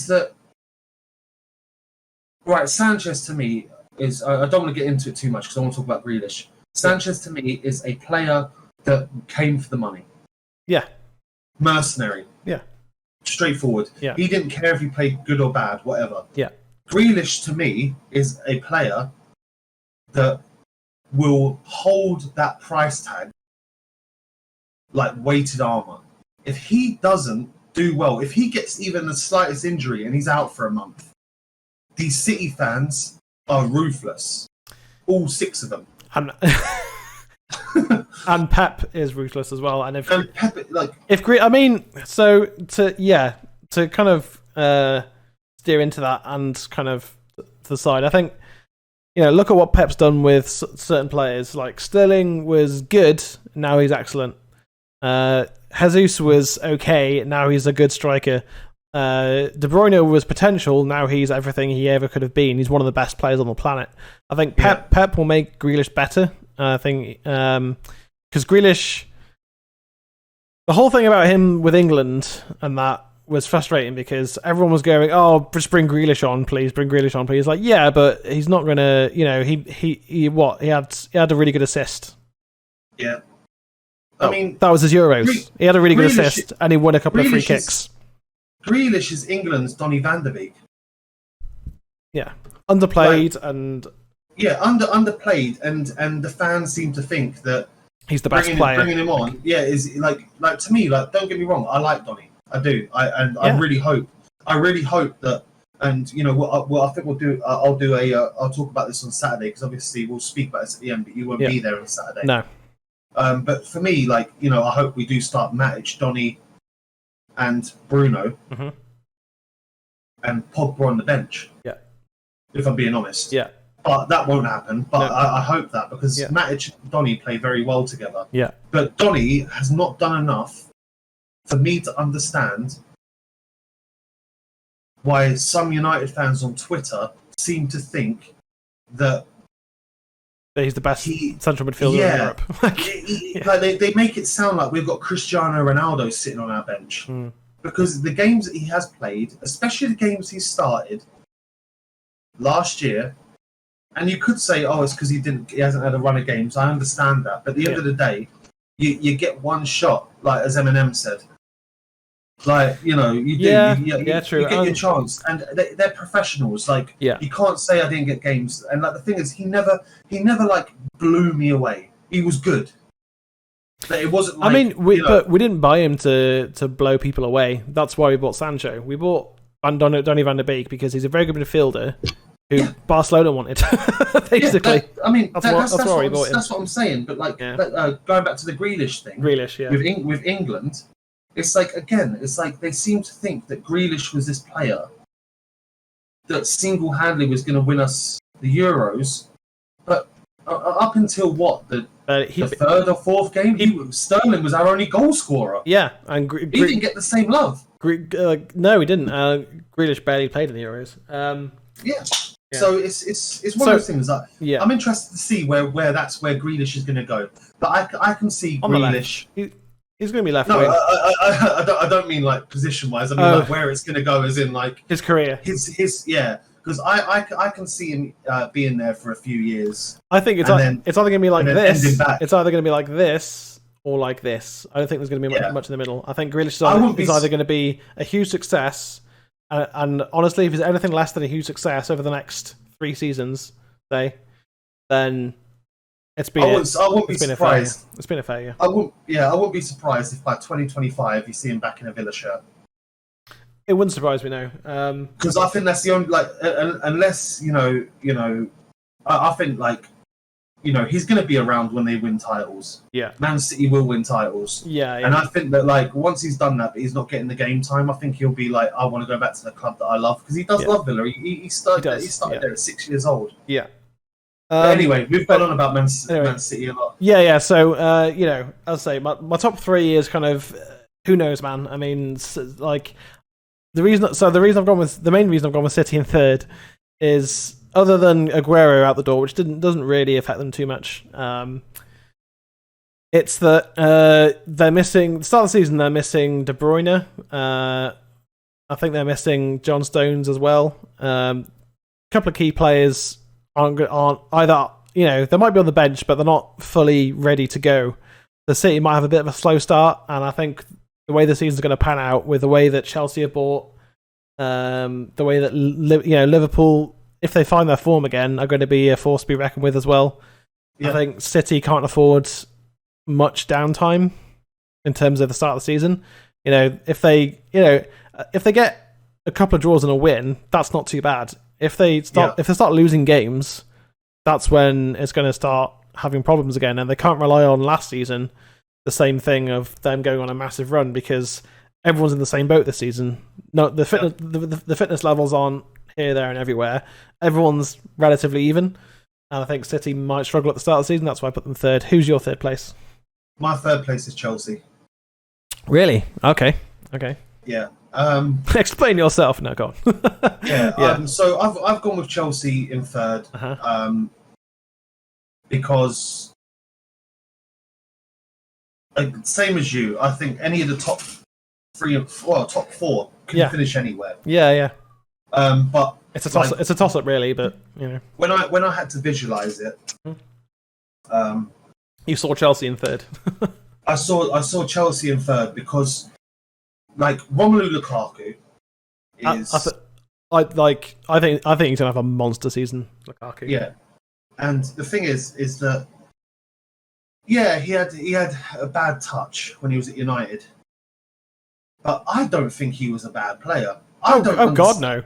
that right, Sanchez to me is, I don't want to get into it too much because I want to talk about Grealish. Sanchez to me is a player that came for the money. Yeah. Mercenary. Yeah. Straightforward. Yeah. He didn't care if he played good or bad, whatever. Yeah. Grealish to me is a player that will hold that price tag like weighted armor. If he doesn't do well, if he gets even the slightest injury and he's out for a month, these City fans are ruthless. All 6 of them. And Pep is ruthless as well. And Pep, to kind of steer into that and kind of to the side, I think, look at what Pep's done with certain players. Like Sterling was good, now he's excellent. Jesus was okay, now he's a good striker. De Bruyne was potential, now he's everything he ever could have been. He's one of the best players on the planet. I think Pep will make Grealish better. I think because Grealish, the whole thing about him with England and that was frustrating because everyone was going, "Oh, just bring Grealish on, please. Bring Grealish on, please." Like, yeah, but he's not gonna. He had a really good assist. Yeah, I mean that was his Euros. He had a really good assist, and he won a couple of free kicks. Grealish is England's Donny van de Beek. Yeah, underplayed and. Yeah, underplayed, and the fans seem to think that he's the best player. Bringing him on, is like to me, like, don't get me wrong, I like Donny, I do, I really hope that, and I think we'll do. I'll talk about this on Saturday because obviously we'll speak about this at the end, but you won't be there on Saturday. No. But for me, I hope we do start Matic, Donny, and Bruno, and Pogba on the bench. Yeah. If I'm being honest. Yeah. But that won't happen. But no. I hope that because Matic and Donny play very well together. Yeah. But Donny has not done enough for me to understand why some United fans on Twitter seem to think that he's the best central midfielder in Europe. Like they make it sound like we've got Cristiano Ronaldo sitting on our bench. Because the games that he has played, especially the games he started last year, And you could say, oh, it's because he hasn't had a run of games. I understand that, but at the end of the day, you get one shot, like as Eminem said. Like, you know, you true. You get your chance, and they're professionals. Like, you can't say I didn't get games. And like the thing is, he never like blew me away. He was good, but it wasn't. Like, I mean, but we didn't buy him to blow people away. That's why we bought Sancho. We bought Donny van de Beek because he's a very good midfielder who Barcelona wanted. Basically, that's what I'm saying. But like, going back to the Grealish thing, with England. It's like, again, they seem to think that Grealish was this player that single-handedly was going to win us the Euros. But up until what, the third or fourth game, Sterling was our only goal scorer. Yeah, and he didn't get the same love. No, he didn't. Grealish barely played in the Euros. So it's one of those things that I'm interested to see where Grealish is going to go. But I can see Grealish. He's going to be left wing. No, I don't mean like position-wise. I mean like where it's going to go, as in like his career. His because I can see him being there for a few years. I think it's either going to be like this. It's either going to be like this or like this. I don't think there's going to be much in the middle. I think Grealish is either going to be a huge success, and honestly, if it's anything less than a huge success over the next 3 seasons, say, then. I wouldn't be surprised. It's been a failure. I wouldn't be surprised if by 2025 you see him back in a Villa shirt. It wouldn't surprise me, no. Because I think that's the only unless I think he's going to be around when they win titles. Yeah, Man City will win titles. Yeah. And I think that once he's done that, but he's not getting the game time. I think he'll be like, I want to go back to the club that I love because he does love Villa. He started there at 6 years old. Yeah. Anyway, we've gone on about Man City a lot. Yeah. So, I'll say my top 3 is kind of who knows, man. I mean, like the main reason I've gone with City in third is other than Aguero out the door, which doesn't really affect them too much. It's that they're missing the start of the season. They're missing De Bruyne. I think they're missing John Stones as well. A couple of key players. Aren't either, they might be on the bench, but they're not fully ready to go. The City might have a bit of a slow start, and I think the way the season's going to pan out, with the way that Chelsea have bought, the way that Liverpool, if they find their form again, are going to be a force to be reckoned with as well. Yeah. I think City can't afford much downtime in terms of the start of the season. If they get a couple of draws and a win, that's not too bad. If they start losing games, that's when it's going to start having problems again, and they can't rely on last season, the same thing of them going on a massive run because everyone's in the same boat this season. No, the fitness levels aren't here, there, and everywhere. Everyone's relatively even, and I think City might struggle at the start of the season. That's why I put them third. Who's your third place? My third place is Chelsea. Really? Okay. Yeah. Explain yourself. No, go on. So I've gone with Chelsea in third, because same as you, I think any of the top 4 can finish anywhere. Yeah. But it's a toss up, really. But when I had to visualize it, you saw Chelsea in third. I saw Chelsea in third because. Like Romelu Lukaku is. I think he's gonna have a monster season, Lukaku. Yeah, and the thing is that he had a bad touch when he was at United, but I don't think he was a bad player. God, no.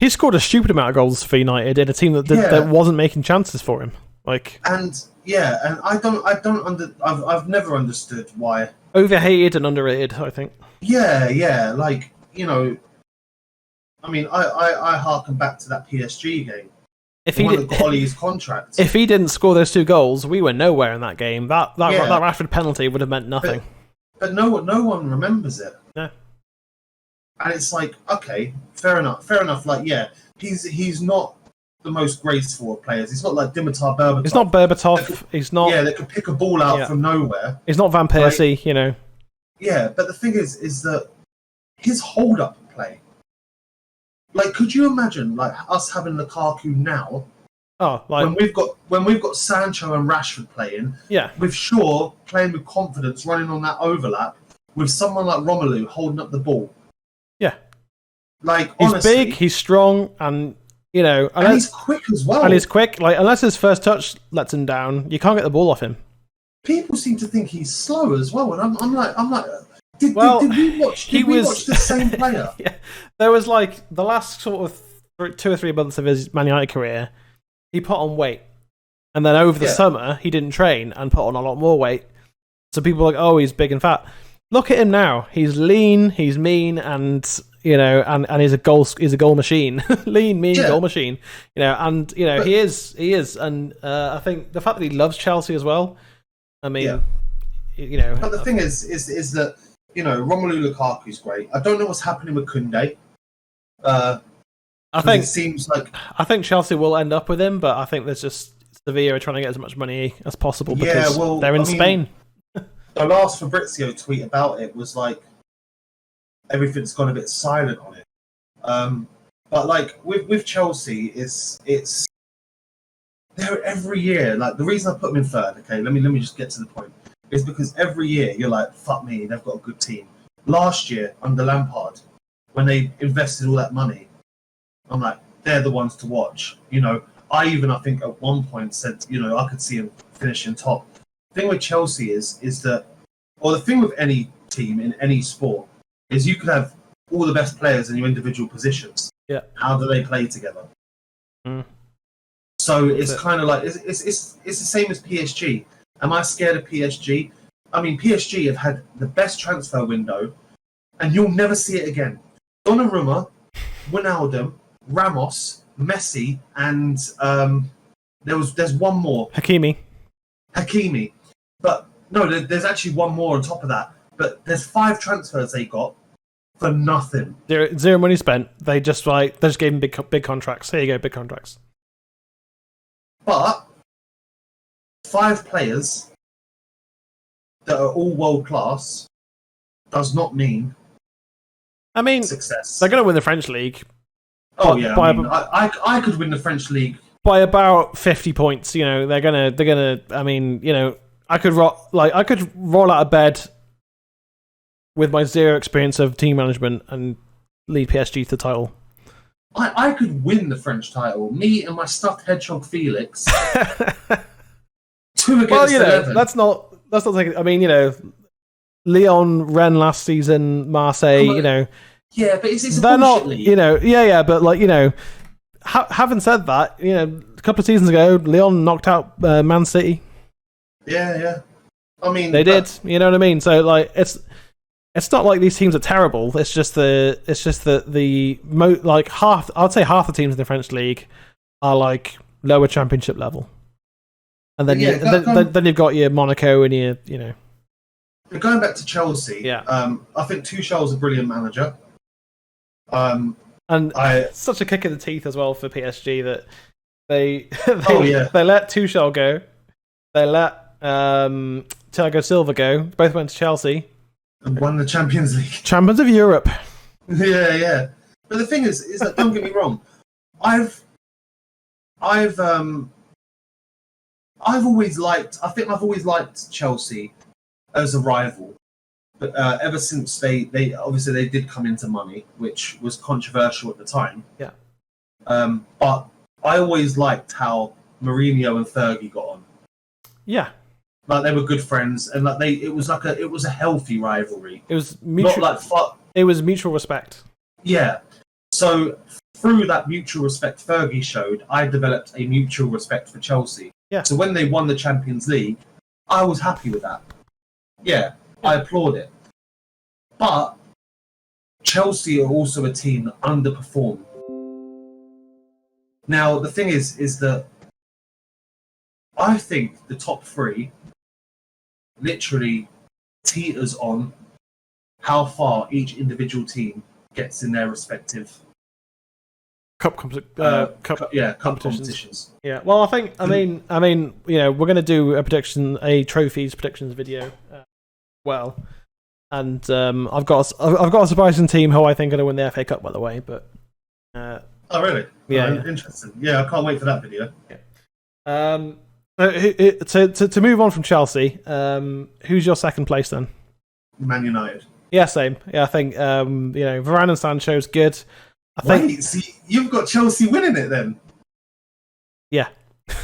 He scored a stupid amount of goals for United in a team that wasn't making chances for him. And I've never understood why. Overhated and underrated, I think. Yeah. I mean, I harken back to that PSG game. If he got Ollie's contract. If he didn't score those 2 goals, we were nowhere in that game. That Rashford penalty would have meant nothing. But no one remembers it. Yeah. And it's like, okay, fair enough. Like, he's not the most graceful of players. He's not like Dimitar Berbatov. He's not Berbatov. He's not. Yeah, that could pick a ball out from nowhere. He's not Van Persie, Yeah, but the thing is that his hold-up play. Like, could you imagine us having Lukaku now Oh, like when we've got Sancho and Rashford playing, yeah, with Shaw playing with confidence, running on that overlap, with someone like Romelu holding up the ball. yeah. Like He's honestly, big, he's strong, and and he's quick as well. And he's quick. Like unless his first touch lets him down, you can't get the ball off him. People seem to think he's slow as well, and I'm like, did we watch the same player? Yeah, there was like the last sort of 2 or 3 months of his Man United career, he put on weight, and then over the summer he didn't train and put on a lot more weight. So people are like, oh, he's big and fat. Look at him now. He's lean, he's mean, and and he's a goal machine. Lean, mean, goal machine. And he is, and I think the fact that he loves Chelsea as well. I mean, But the thing is that Romelu Lukaku's great. I don't know what's happening with Koundé. It seems like I think Chelsea will end up with him, but I think there's just Sevilla are trying to get as much money as possible because they're in Spain. The last Fabrizio tweet about it was like everything's gone a bit silent on it. But like with Chelsea, it's there every year. Like the reason I put them in third, okay, let me just get to the point, is because every year you're like, fuck me, they've got a good team. Last year under Lampard, when they invested all that money, I'm like, they're the ones to watch. I think at one point said, I could see them finishing top. The thing with Chelsea is that, or the thing with any team in any sport, is you could have all the best players in your individual positions. Yeah. How do they play together? Mm. So it's kind of like it's the same as PSG. Am I scared of PSG? I mean, PSG have had the best transfer window, and you'll never see it again. Donnarumma, Wijnaldum, Ramos, Messi, and there's one more. Hakimi. But no, there's actually one more on top of that. But there's 5 transfers they got for nothing. Zero money spent. They just gave him big contracts. There you go, big contracts. But 5 players that are all world class does not mean success. They're going to win the French league. Oh yeah, I could win the French league by about 50 points. They're gonna. I mean, I could roll out of bed with my zero experience of team management and lead PSG to the title. I could win the French title. Me and my stuffed hedgehog Felix. 2 against 11. That's not like. I mean, Lyon, Rennes last season, Marseille. Yeah, but it's they're not. League. But like having said that, a couple of seasons ago, Lyon knocked out Man City. Yeah. I mean, they did. You know what I mean? So like, it's not like these teams are terrible. It's just half. I'd say half the teams in the French league are like lower championship level, and then then you've got your Monaco and your But going back to Chelsea, I think Tuchel's a brilliant manager. Such a kick in the teeth as well for PSG that they let Tuchel go, they let Thiago Silva go. Both went to Chelsea and won the Champions League, champions of Europe. Yeah. But the thing is that, don't get me wrong, I've always liked Chelsea as a rival. But ever since they obviously they did come into money, which was controversial at the time. Yeah. But I always liked how Mourinho and Fergie got on. Yeah. Like they were good friends, and like it was a healthy rivalry. It was mutual. It was mutual respect. Yeah. So through that mutual respect Fergie showed, I developed a mutual respect for Chelsea. Yeah. So when they won the Champions League, I was happy with that. Yeah. I applaud it. But Chelsea are also a team that underperform. Now, the thing is that I think the top 3 literally teeters on how far each individual team gets in their respective cup competitions. Yeah. Well, I mean, we're going to do a trophies predictions video. And I've got a surprising team who I think are going to win the FA Cup, by the way. But Oh, really? Yeah, Interesting. Yeah, I can't wait for that video. Yeah. To move on from Chelsea, who's your second place then? Man United. Yeah, same. Yeah, I think Varane and Sancho's good. Wait, see, you've got Chelsea winning it then? Yeah.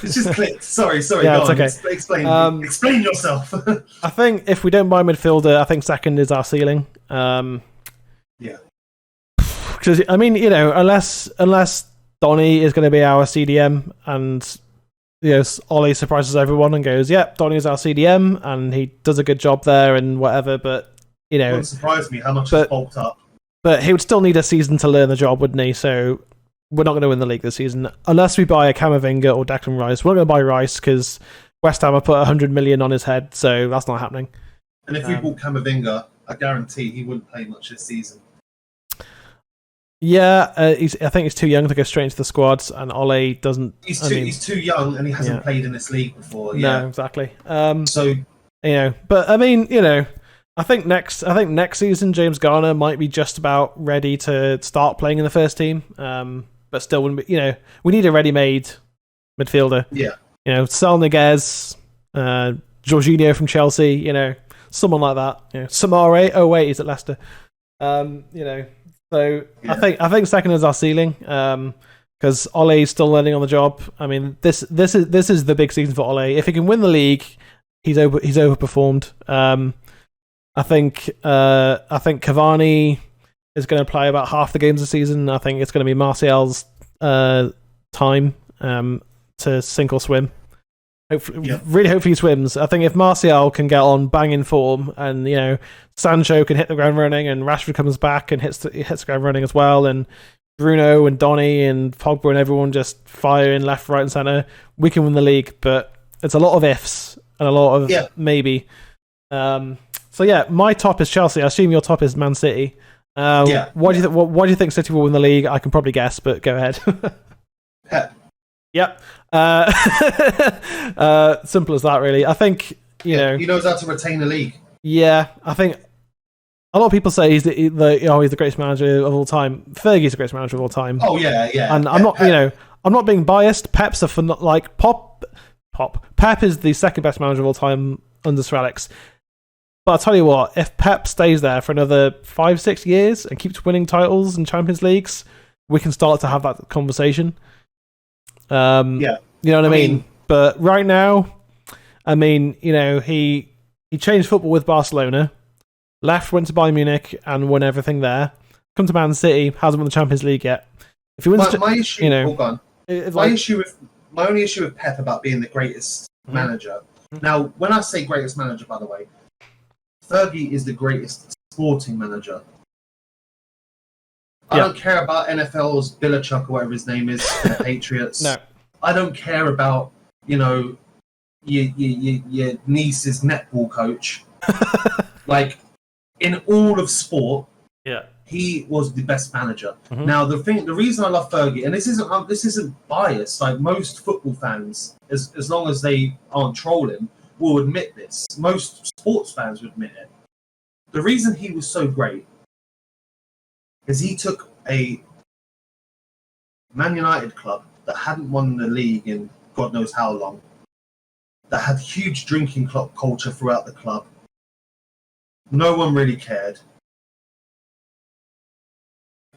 It's just clicked. Sorry. Yeah, go it's on. okay. Explain yourself. I think if we don't buy midfielder, I think second is our ceiling. Yeah. Because unless Donny is going to be our CDM and Ollie surprises everyone and goes, "Yep, Donny is our CDM and he does a good job there and whatever," but it wouldn't surprise me how much it's bulked up. But he would still need a season to learn the job, wouldn't he? So we're not going to win the league this season unless we buy a Camavinga or Declan Rice. We're not going to buy Rice because West Ham have put 100 million on his head, so that's not happening. And if we bought Camavinga, I guarantee he wouldn't play much this season. Yeah, I think he's too young to go straight into the squads, and Ole doesn't. He's too young, and he hasn't played in this league before. Yeah. No, exactly. But I think next season James Garner might be just about ready to start playing in the first team. But still wouldn't be. We need a ready-made midfielder. Yeah. Sal Niguez, Jorginho from Chelsea. Someone like that. Samare. Oh wait, he's at Leicester. So yeah. I think second is our ceiling because Ole's still learning on the job. I mean, this is the big season for Ole. If he can win the league, he's overperformed. I think Cavani is going to play about half the games this season. I think it's going to be Martial's time to sink or swim. Hopefully he swims. I think if Martial can get on banging form, and Sancho can hit the ground running, and Rashford comes back and hits the ground running as well, and Bruno and Donny and Pogba and everyone just firing left, right, and centre, we can win the league. But it's a lot of ifs and a lot of maybe. So yeah, my top is Chelsea. I assume your top is Man City. Why do you think City will win the league? I can probably guess, but go ahead. Pep. Yep. Simple as that, really. I think he knows how to retain the league. Yeah, I think a lot of people say he's the greatest manager of all time. Fergie's the greatest manager of all time. Oh yeah. And I'm not, I'm not being biased. Pep's Pep is the second best manager of all time under Sir Alex. But I'll tell you what, if Pep stays there for another 5-6 years and keeps winning titles and Champions Leagues, we can start to have that conversation. You know what I mean? But right now, he changed football with Barcelona, went to Bayern Munich and won everything there. Come to Man City, hasn't won the Champions League yet. If he wins, my only issue with Pep about being the greatest manager. Now, when I say greatest manager, by the way, Fergie is the greatest sporting manager. I don't care about NFL's Belichick or whatever his name is, the Patriots. No. I don't care about, your niece's netball coach. Like, in all of sport, he was the best manager. Mm-hmm. Now, the reason I love Fergie, and this isn't biased. Like most football fans, as long as they aren't trolling, will admit this. Most sports fans would admit it. The reason he was so great is he took a Man United club that hadn't won the league in God knows how long, that had huge drinking club culture throughout the club. No one really cared.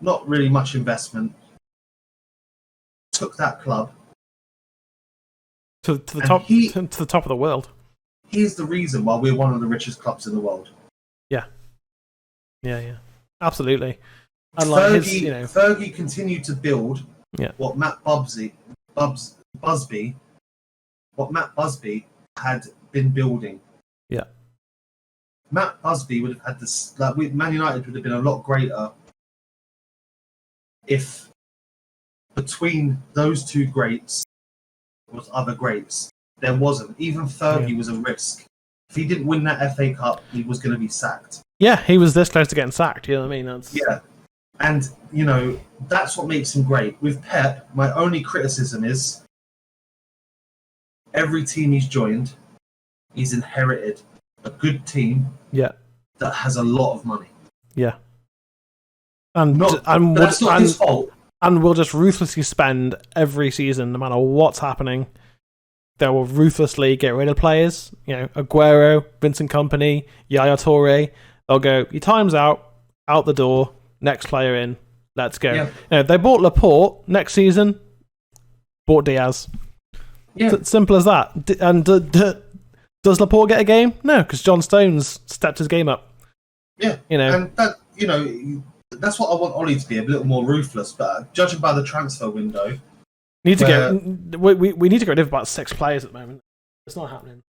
Not really much investment. Took that club to the top, to the top of the world. He's the reason why we're one of the richest clubs in the world. Yeah, absolutely. And Fergie continued to build what Matt Busby had been building. Yeah. Matt Busby would have had this. Man United would have been a lot greater if between those two greats was other greats. There wasn't. Even Fergie was a risk. If he didn't win that FA Cup, he was going to be sacked. Yeah, he was this close to getting sacked. You know what I mean? Yeah. And, that's what makes him great. With Pep, my only criticism is every team he's joined, he's inherited a good team that has a lot of money. Yeah. That's not his fault. and will just ruthlessly spend every season, no matter what's happening. They will ruthlessly get rid of players. Aguero, Vincent Kompany, Yaya Toure. They'll go, your time's out the door, next player in, let's go. Yeah. They bought Laporte next season, bought Diaz. Yeah. Simple as that. And does Laporte get a game? No, because John Stones stepped his game up. Yeah. And that, that's what I want Ollie to be, a little more ruthless. But judging by the transfer window, we need to get rid of about 6 players at the moment. It's not happening.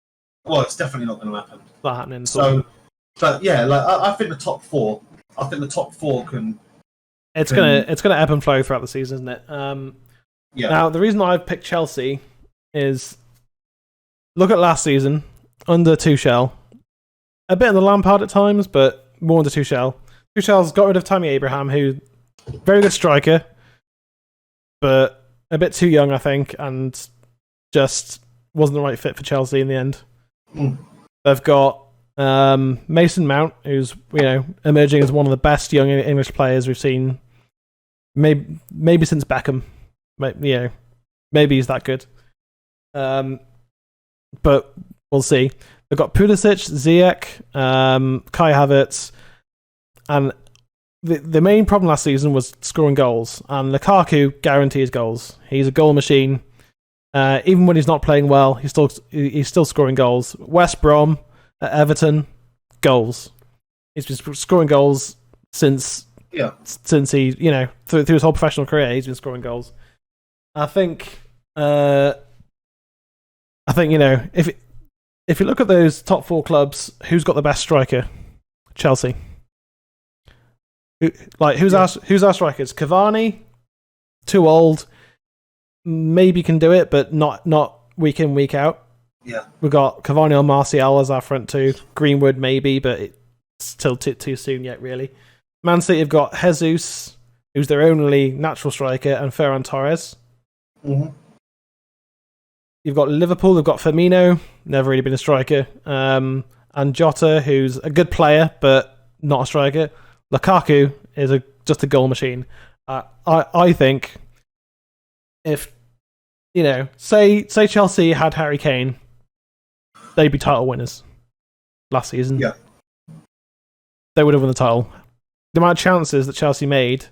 Well, it's definitely not going to happen. It's not happening. So, but yeah, I think the top 4. I think the top 4 can. It's gonna ebb and flow throughout the season, isn't it? Yeah. Now the reason I've picked Chelsea is look at last season under Tuchel. A bit in the Lampard at times, but more under Tuchel. Tuchel's got rid of Tammy Abraham, who very good striker, but a bit too young, I think, and just wasn't the right fit for Chelsea in the end. They've got Mason Mount, who's emerging as one of the best young English players we've seen, maybe since Beckham. Maybe he's that good. But we'll see. They've got Pulisic, Ziyech, Kai Havertz, and the main problem last season was scoring goals. And Lukaku guarantees goals. He's a goal machine. Even when he's not playing well, he's still scoring goals. West Brom, Everton, goals. He's been scoring goals since he, through his whole professional career, he's been scoring goals. I think if you look at those top 4 clubs, who's got the best striker? Chelsea. Who's our strikers? Cavani, too old. Maybe can do it, but not week in, week out. Yeah. We've got Cavani or Martial as our front 2. Greenwood maybe, but it's still too soon yet, really. Man City have got Jesus, who's their only natural striker, and Ferran Torres. Mm-hmm. You've got Liverpool, they've got Firmino, never really been a striker, and Jota, who's a good player, but not a striker. Lukaku is just a goal machine. I think if, say Chelsea had Harry Kane, they'd be title winners last season. Yeah. They would have won the title. The amount of chances that Chelsea made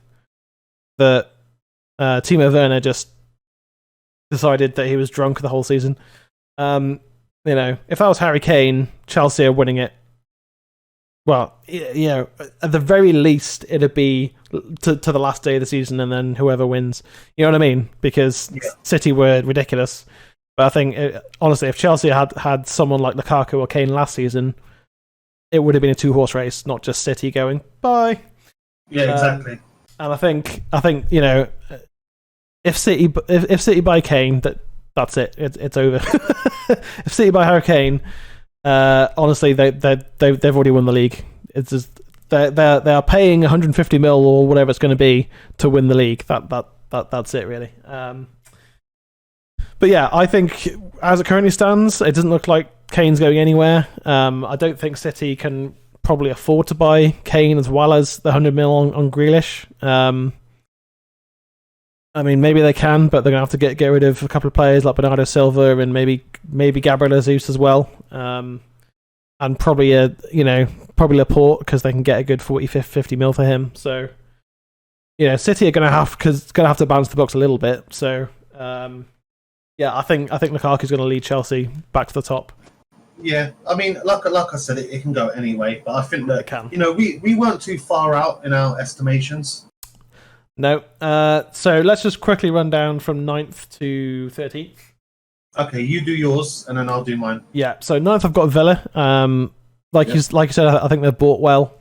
that Timo Werner just decided that he was drunk the whole season. If that was Harry Kane, Chelsea are winning it. Well, at the very least, it'd be to the last day of the season, and then whoever wins. You know what I mean? Because City were ridiculous. But I think, honestly, if Chelsea had someone like Lukaku or Kane last season, it would have been a 2-horse race, not just City going bye. Yeah, exactly. And I think if City buy Kane, that's it. It's over. If City buy Harry Kane, honestly, they've already won the league. It's just they are paying 150 mil or whatever it's going to be to win the league. That's it, really. But yeah, I think as it currently stands, it doesn't look like Kane's going anywhere. I don't think City can probably afford to buy Kane as well as the 100 mil on Grealish. I mean, maybe they can, but they're going to have to get rid of a couple of players like Bernardo Silva and maybe Gabriel Jesus as well. And probably Laporte, because they can get a good 50 mil for him. So, City are going to have to balance the books a little bit. So, I think Lukaku's going to lead Chelsea back to the top. Yeah, I mean, like I said, it can go anyway. But I think that we weren't too far out in our estimations. No. So let's just quickly run down from 9th to 13th. Okay, you do yours, and then I'll do mine. Yeah. So 9th, I've got Villa. Like you said, I think they've bought well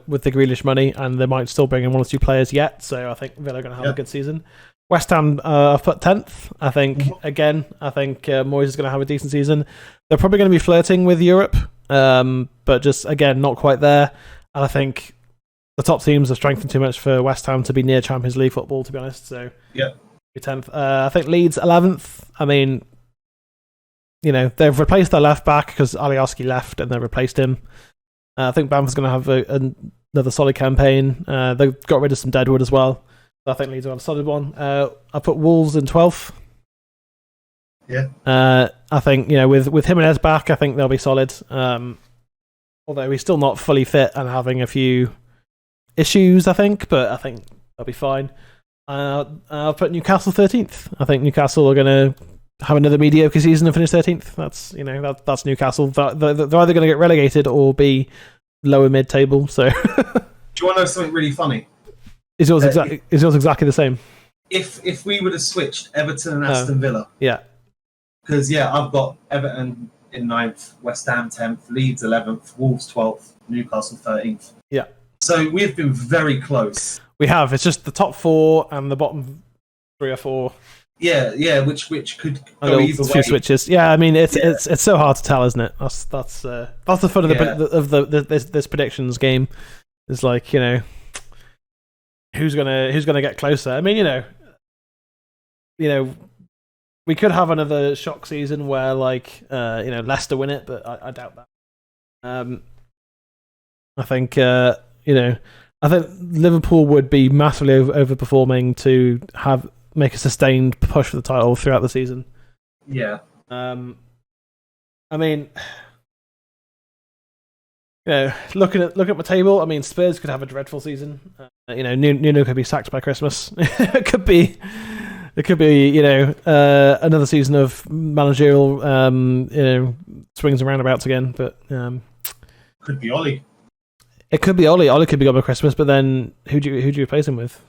with the Grealish money, and they might still bring in 1 or 2 players yet. So I think Villa are going to have a good season. West Ham I've put 10th. I think Moyes is going to have a decent season. They're probably going to be flirting with Europe, but just again not quite there. And I think the top teams are strengthened too much for West Ham to be near Champions League football, to be honest. So yeah, 10th. I think Leeds 11th. I mean, they've replaced their left back because Alioski left, and they replaced him. I think Bamford's going to have another solid campaign. They've got rid of some Deadwood as well. I think Leeds are on a solid one. I put Wolves in 12th. Yeah. I think, with Jimenez back, I think they'll be solid. Although he's still not fully fit and having a few issues, I think, but I think they'll be fine. I'll put Newcastle 13th. I think Newcastle are going to have another mediocre season and finish 13th. That's Newcastle. They're either going to get relegated or be lower mid-table. So, do you want to know something really funny? Is yours exactly the same? If we would have switched Everton and Aston Villa, yeah, because I've got Everton in 9th, West Ham 10th, Leeds 11th, Wolves 12th, Newcastle 13th. Yeah. So we've been very close. We have. It's just the top 4 and the bottom 3 or 4. Yeah, which could go either way. Few switches. Yeah, I mean it's so hard to tell, isn't it? That's the fun of this predictions game. Is like, who's gonna get closer. I mean, we could have another shock season where Leicester win it, but I doubt that. I think I think Liverpool would be massively overperforming to make a sustained push for the title throughout the season. Yeah. I mean, looking at my table, I mean, Spurs could have a dreadful season. Nuno could be sacked by Christmas. It could be another season of managerial swings and roundabouts again. But could be Ollie. It could be Ollie. Ollie could be gone by Christmas, but then who do you replace him with?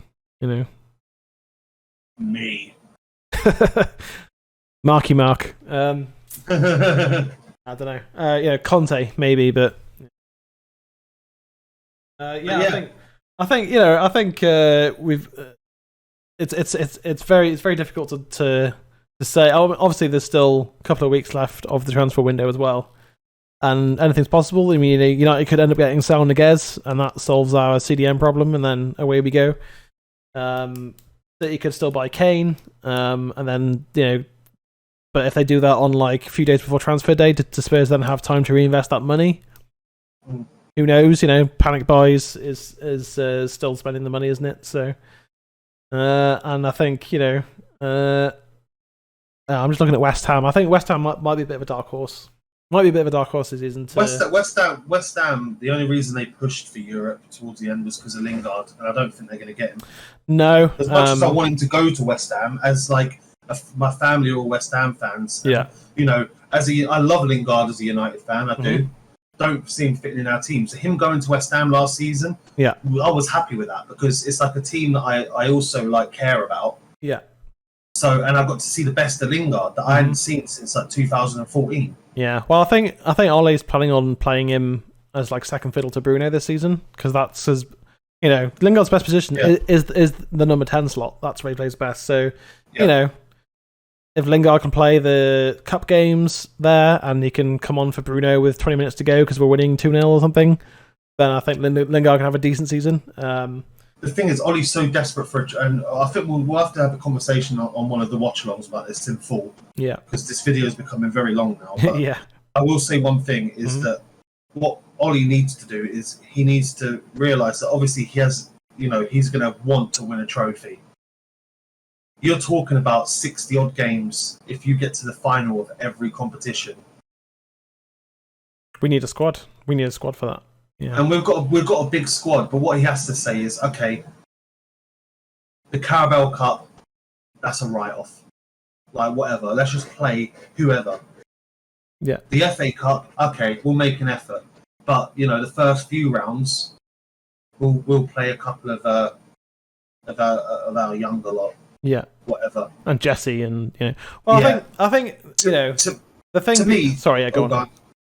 Me. Marky Mark. I don't know. Conte maybe, but I think we've. It's very difficult to say. Obviously, there's still a couple of weeks left of the transfer window as well, and anything's possible. I mean, United could end up getting Sal Niguez, and that solves our CDM problem, and then away we go. City could still buy Kane, and then but if they do that on a few days before transfer day, to Spurs then have time to reinvest that money. Who knows? Panic buys is still spending the money, isn't it? So, and I think I'm just looking at West Ham. I think West Ham might be a bit of a dark horse. Might be a bit of a dark horse this season. West Ham. The only reason they pushed for Europe towards the end was because of Lingard, and I don't think they're going to get him. No, as much as I want him to go to West Ham, as my family are all West Ham fans. Yeah, I love Lingard as a United fan. I do. Don't see him fitting in our team. So him going to West Ham last season, I was happy with that because it's like a team that I also care about. Yeah. So and I got to see the best of Lingard that I hadn't seen since 2014. Yeah. Well, I think Ole's planning on playing him as second fiddle to Bruno this season because that's his. Lingard's best position is the number 10 slot. That's where he plays best. So if Lingard can play the cup games there and he can come on for Bruno with 20 minutes to go because we're winning 2-0 or something, then I think Lingard can have a decent season. The thing is, Ollie's so desperate for and I think we'll have to have a conversation on one of the watch-alongs about this in full. Yeah. Because this video is becoming very long now. But yeah. I will say one thing is that what Ollie needs to do is he needs to realise that obviously he has, he's going to want to win a trophy. You're talking about 60-odd games if you get to the final of every competition. We need a squad. We need a squad for that. Yeah. And we've got a big squad, but what he has to say is, okay, the Carabao Cup, that's a write-off. Whatever, let's just play whoever. Yeah. The FA Cup, okay, we'll make an effort. But, the first few rounds, we'll play a couple of our younger lot. Yeah. Whatever. And Jesse and Well, I think the thing to me. Sorry, go on.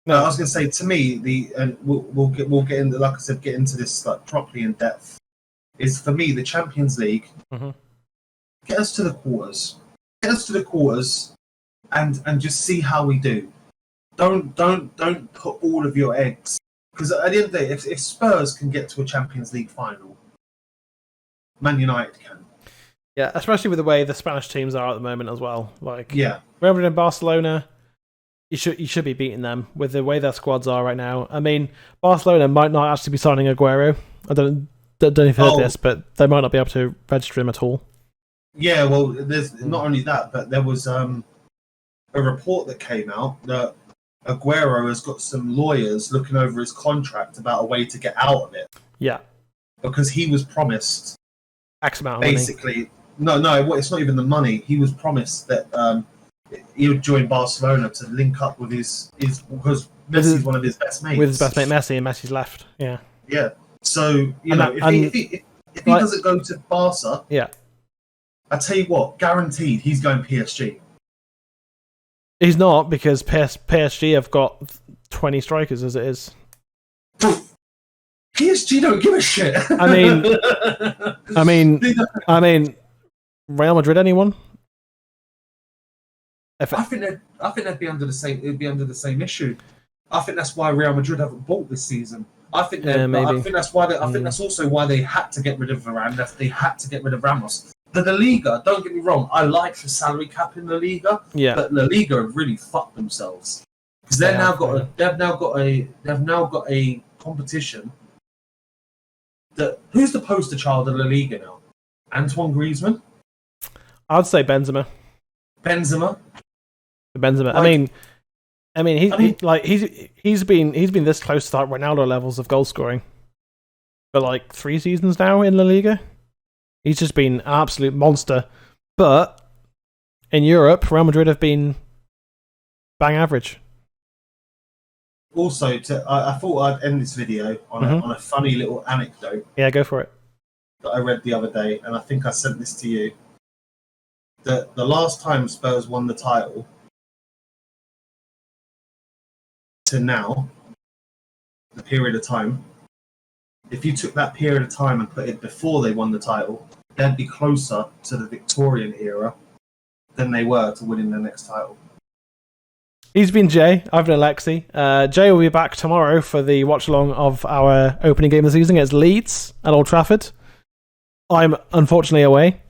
No, I was going to say to me and we'll get into, like I said, get into this properly in depth. Is for me the Champions League. Get us to the quarters. Get us to the quarters, and just see how we do. Don't put all of your eggs, because at the end of the day, if Spurs can get to a Champions League final, Man United can. Yeah, especially with the way the Spanish teams are at the moment as well. Real Madrid and Barcelona, you should be beating them with the way their squads are right now. I mean, Barcelona might not actually be signing Aguero. I don't don't know if you've heard this, but they might not be able to register him at all. Yeah, well, there's not only that, but there was a report that came out that Aguero has got some lawyers looking over his contract about a way to get out of it. Yeah. Because he was promised X amount of basically money. No, it's not even the money. He was promised that he would join Barcelona to link up with his because Messi's one of his best mates. With his best mate Messi, and Messi's left. Yeah. Yeah. So, if he doesn't go to Barca, I tell you what, guaranteed he's going PSG. He's not, because PSG have got 20 strikers as it is. PSG don't give a shit. I mean, Real Madrid, anyone? I think they'd be under the same. It'd be under the same issue. I think that's why Real Madrid haven't bought this season. I think that's why. I think that's also why they had to get rid of Varane. They had to get rid of Ramos. The La Liga. Don't get me wrong. I like the salary cap in La Liga. Yeah. But La Liga have really fucked themselves because they've now got a competition. Who's the poster child of La Liga now? Antoine Griezmann. I'd say Benzema. Benzema. He's been this close to like Ronaldo levels of goal scoring for like 3 seasons now in La Liga. He's just been an absolute monster. But in Europe, Real Madrid have been bang average. Also, I thought I'd end this video on a funny little anecdote. Yeah, go for it. That I read the other day, and I think I sent this to you. The last time Spurs won the title to now, the period of time, if you took that period of time and put it before they won the title, they'd be closer to the Victorian era than they were to winning their next title. He's been Jay. I've been Alexi. Jay will be back tomorrow for the watch-along of our opening game of the season against Leeds at Old Trafford. I'm unfortunately away.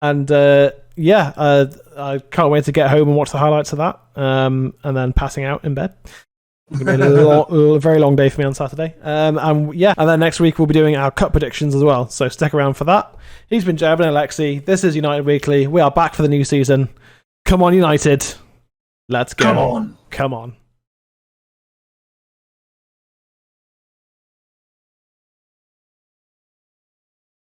And I can't wait to get home and watch the highlights of that, and then passing out in bed. It's going to be a very long day for me on Saturday. And then next week we'll be doing our cup predictions as well, so stick around for that. He's been Jay and Alexi. This is United Weekly. We are back for the new season. Come on, United. Let's go. Come on. Come on.